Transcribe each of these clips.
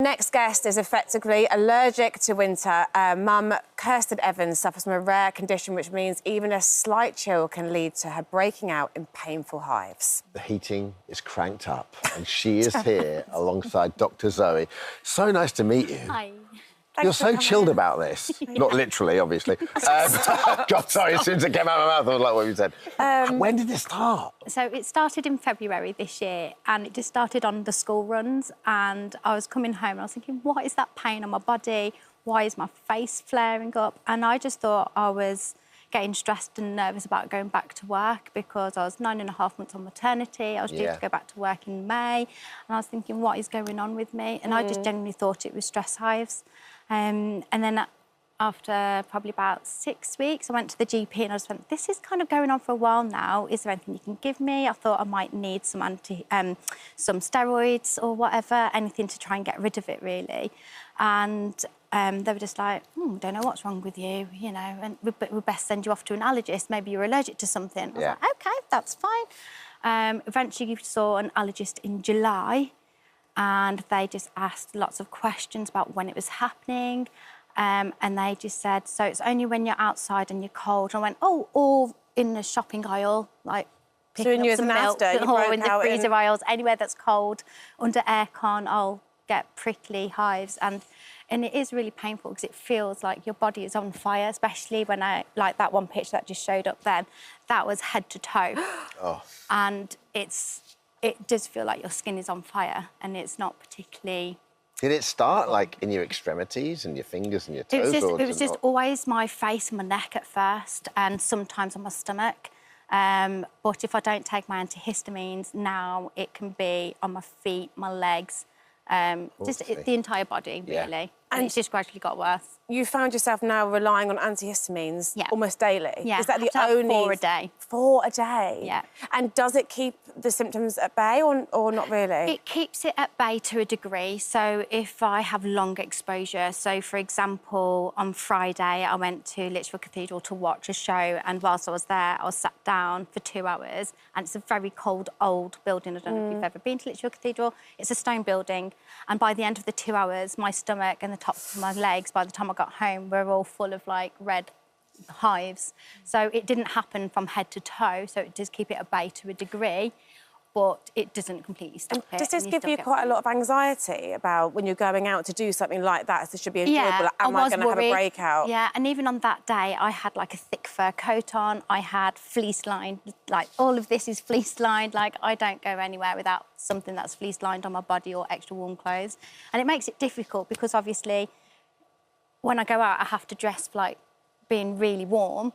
Next guest is effectively allergic to winter. Mum, Kirsten Evans, suffers from a rare condition which means even a slight chill can lead to her breaking out in painful hives. The heating is cranked up and she is here alongside Dr. Zoe. So nice to meet you. Hi. You're so chilled about this. Not literally, obviously. God, sorry, as soon as it came out of my mouth, I was like, what you said. When did this start? So it started in February this year, and it just started on the school runs, and I was coming home and I was thinking, what is that pain on my body? Why is my face flaring up? And I just thought I was getting stressed and nervous about going back to work because I was 9.5 months on maternity. I was due to go back to work in May, and I was thinking, what is going on with me? And I just genuinely thought it was stress hives. And then after probably about 6 weeks, I went to the GP and I just went, this is kind of going on for a while now. Is there anything you can give me? I thought I might need some steroids or whatever, anything to try and get rid of it, really. And they were just like, don't know what's wrong with you, you know, and we'd best send you off to an allergist. Maybe you're allergic to something. I was like, OK, that's fine. Eventually saw an allergist in July, and they just asked lots of questions about when it was happening. And they just said, so it's only when you're outside and you're cold. And I went, oh, or in the shopping aisle, like picking up some milk, or in the freezer aisles, anywhere that's cold, under aircon, I'll get prickly hives. And it is really painful because it feels like your body is on fire, especially when like that one picture that just showed up then, that was head to toe. And it does feel like your skin is on fire, and it's not particularly... Did it start, like, in your extremities and your fingers and your toes? It was just always my face and my neck at first, and sometimes on my stomach. But if I don't take my antihistamines now, it can be on my feet, my legs, just the entire body, really. And it's just gradually got worse. You found yourself now relying on antihistamines almost daily? Yeah. Is that the only... 4 a day. 4 a day? Yeah. And does it keep the symptoms at bay or not really? It keeps it at bay to a degree. So if I have long exposure, so for example, on Friday, I went to Lichfield Cathedral to watch a show, and whilst I was there, I was sat down for 2 hours, and it's a very cold, old building. I don't know if you've ever been to Lichfield Cathedral. It's a stone building, and by the end of the 2 hours, my stomach and the tops of my legs, by the time I got home, were all full of, like, red hives. So it didn't happen from head to toe, so it does keep it at bay to a degree, but it doesn't completely stop it. Does this give you quite a lot of anxiety about when you're going out to do something like that? This should be enjoyable. Am I going to have a breakout? Yeah, and even on that day, I had, like, a thick fur coat on. I had fleece-lined, like, all of this is fleece-lined. Like, I don't go anywhere without something that's fleece-lined on my body or extra warm clothes. And it makes it difficult because, obviously, when I go out, I have to dress for, like, being really warm.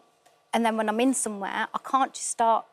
And then when I'm in somewhere, I can't just start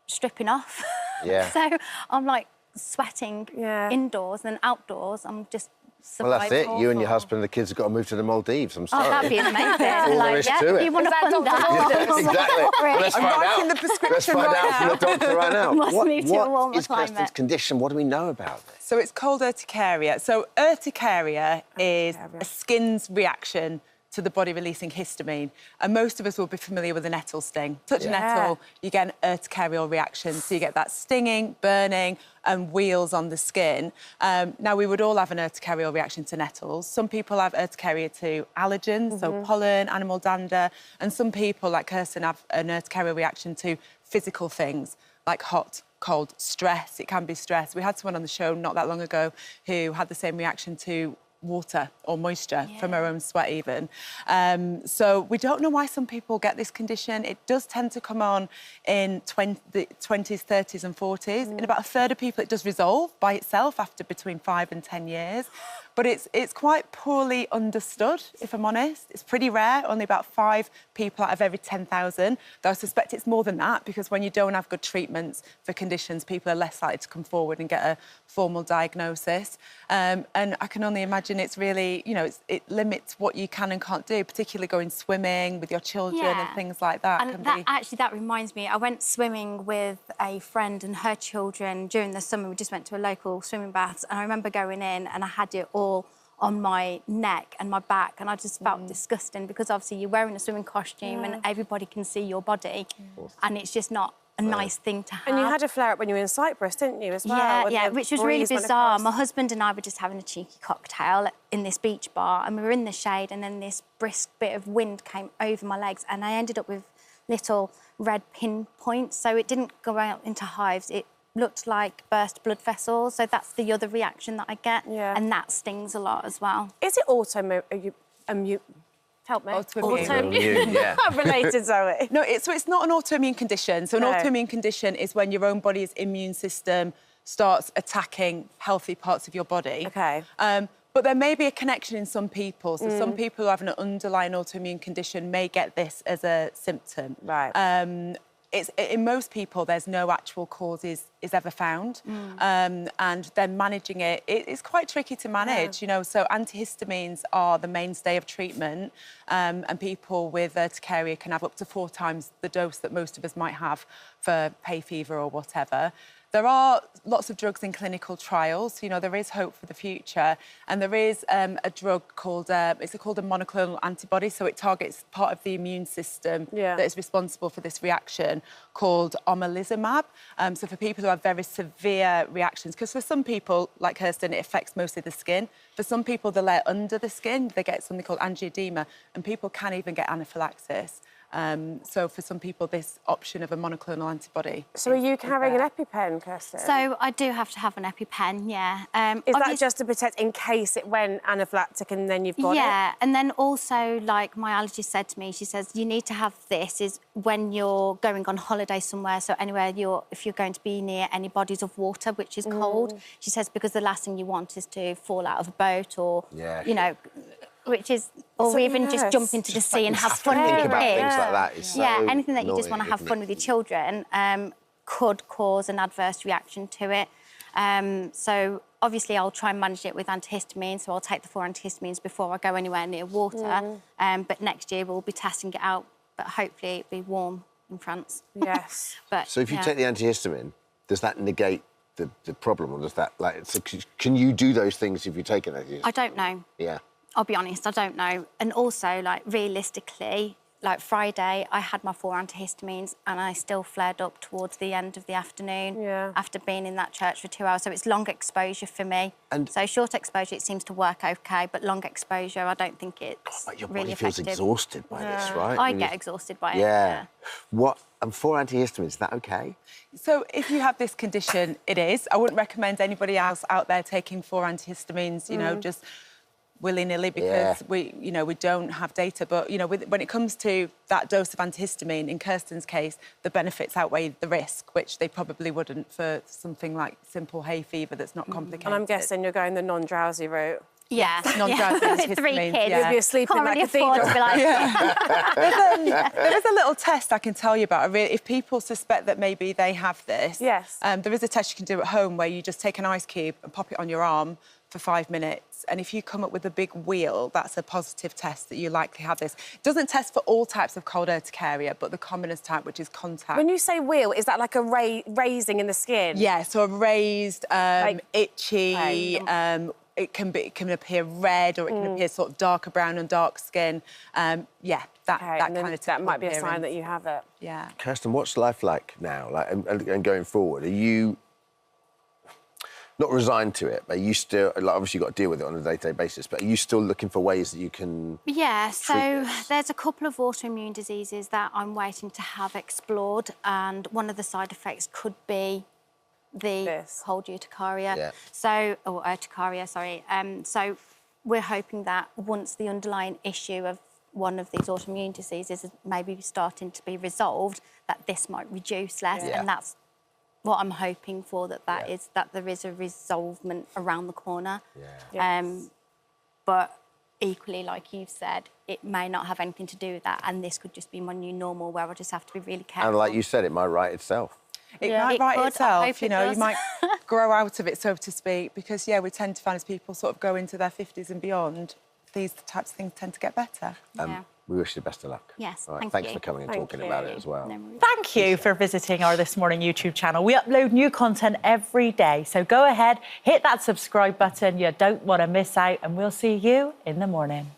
stripping off. Yeah. So I'm, like, sweating indoors, and then outdoors I'm just surviving. Well, that's it. You and your husband and the kids have got to move to the Maldives. I'm sorry. Oh, that'd be amazing. All there is to it. You want to fund that? Yeah, exactly. Well, let's find writing out. the prescription Let's find out from the doctor right now. Must move to a warmer What is climate. Kirsten's condition? What do we know about it? So it's called urticaria. So urticaria is a skin's reaction to the body releasing histamine. And most of us will be familiar with a nettle sting. Touch a nettle, you get an urticarial reaction. So you get that stinging, burning, and wheals on the skin. Now, we would all have an urticarial reaction to nettles. Some people have urticaria to allergens, so pollen, animal dander. And some people, like Kirsten, have an urticarial reaction to physical things, like hot, cold, stress. It can be stress. We had someone on the show not that long ago who had the same reaction to water or moisture from her own sweat even. So we don't know why some people get this condition. It does tend to come on in the 20s, 30s and 40s. In about a third of people, it does resolve by itself after between 5 and 10 years. But it's quite poorly understood, if I'm honest. It's pretty rare, only about 5 people out of every 10,000. Though I suspect it's more than that, because when you don't have good treatments for conditions, people are less likely to come forward and get a formal diagnosis. And I can only imagine it's really, you know, it limits what you can and can't do, particularly going swimming with your children and things like that. And actually, that reminds me, I went swimming with a friend and her children during the summer. We just went to a local swimming baths, and I remember going in and I had it all on my neck and my back, and I just felt disgusting because obviously you're wearing a swimming costume and everybody can see your body, and it's just not a nice thing to have. And you had a flare-up when you were in Cyprus, didn't you, as well? Yeah, which was really bizarre. My husband and I were just having a cheeky cocktail in this beach bar, and we were in the shade, and then this brisk bit of wind came over my legs, and I ended up with little red pinpoints, so it didn't go out into hives. It looked like burst blood vessels, so that's the other reaction that I get, and that stings a lot as well. Is it autoimmune? Help me. Autoimmune, yeah. Related, Zoe. No, so it's not an autoimmune condition. So an autoimmune condition is when your own body's immune system starts attacking healthy parts of your body. OK. But there may be a connection in some people. So some people who have an underlying autoimmune condition may get this as a symptom. Right. In most people, there's no actual cause is ever found, and then managing it is quite tricky to manage, you know. So antihistamines are the mainstay of treatment, and people with urticaria can have up to 4 times the dose that most of us might have for hay fever or whatever. There are lots of drugs in clinical trials. You know, there is hope for the future. And there is a drug called, it's called a monoclonal antibody, so it targets part of the immune system that is responsible for this reaction, called omalizumab. So for people who have very severe reactions, because for some people, like Kirsten, it affects mostly the skin. For some people, the layer under the skin, they get something called angioedema, and people can even get anaphylaxis. So for some people, this option of a monoclonal antibody. So are you carrying an EpiPen, Kirsten? So I do have to have an EpiPen, yeah. Is that just to protect in case it went anaphylactic and then you've got it? Yeah, and then also, like my allergist said to me, she says, you need to have this is when you're going on holiday somewhere, so anywhere if you're going to be near any bodies of water, which is cold. She says, because the last thing you want is to fall out of a boat or, you know, which is, or even just jump into the sea and have fun with think your about kids. things like that is so anything that you just annoying, want to have fun with your children could cause an adverse reaction to it. So obviously I'll try and manage it with antihistamines, so I'll take the 4 antihistamines before I go anywhere near water. But next year we'll be testing it out, but hopefully it'll be warm in France. Yes. But so if you take the antihistamine, does that negate the problem, or does that, like, so can you do those things if you take an antihistamine? I don't know. Yeah. I'll be honest, I don't know. And also, like, realistically, like Friday, I had my 4 antihistamines and I still flared up towards the end of the afternoon after being in that church for 2 hours. So it's long exposure for me. And so short exposure, it seems to work OK, but long exposure, I don't think it's but your really body feels effective. exhausted by this, right? I get exhausted by it. Yeah. What? And 4 antihistamines, is that OK? So if you have this condition, it is. I wouldn't recommend anybody else out there taking 4 antihistamines, you know, just willy-nilly, because we don't have data. But, you know, when it comes to that dose of antihistamine, in Kirsten's case, the benefits outweigh the risk, which they probably wouldn't for something like simple hay fever that's not complicated. And I'm guessing you're going the non-drowsy route. Yeah, non-drowsy 3 kids. You'll be asleep Can't in really that cathedral. afford to be like... There is a little test I can tell you about. If people suspect that maybe they have this, there is a test you can do at home where you just take an ice cube and pop it on your arm for 5 minutes. And if you come up with a big wheal, that's a positive test that you likely have this. It doesn't test for all types of cold urticaria, but the commonest type, which is contact. When you say wheal, is that like a raising in the skin? Yeah, so a raised, itchy, it can appear red, or it can appear sort of darker brown and dark skin. That kind of that might be a sign that you have it. Yeah. Kirsten, what's life like now? Like, and going forward, are you not resigned to it, but are you still, like, obviously you've got to deal with it on a day-to-day basis, but are you still looking for ways that you can so there's a couple of autoimmune diseases that I'm waiting to have explored, and one of the side effects could be the cold urticaria. Or urticaria, sorry. So we're hoping that once the underlying issue of one of these autoimmune diseases is maybe starting to be resolved, that this might reduce less, and that's what I'm hoping for, that there is a resolvement around the corner. But equally, like you've said, it may not have anything to do with that, and this could just be my new normal, where I just have to be really careful. And like you said, it might right itself. It might right itself, you know, you might grow out of it, so to speak, because, we tend to find as people sort of go into their 50s and beyond, these types of things tend to get better. We wish you the best of luck. Yes, thanks for coming and talking about it as well. Thank you for visiting our This Morning YouTube channel. We upload new content every day, so go ahead, hit that subscribe button. You don't want to miss out, and we'll see you in the morning.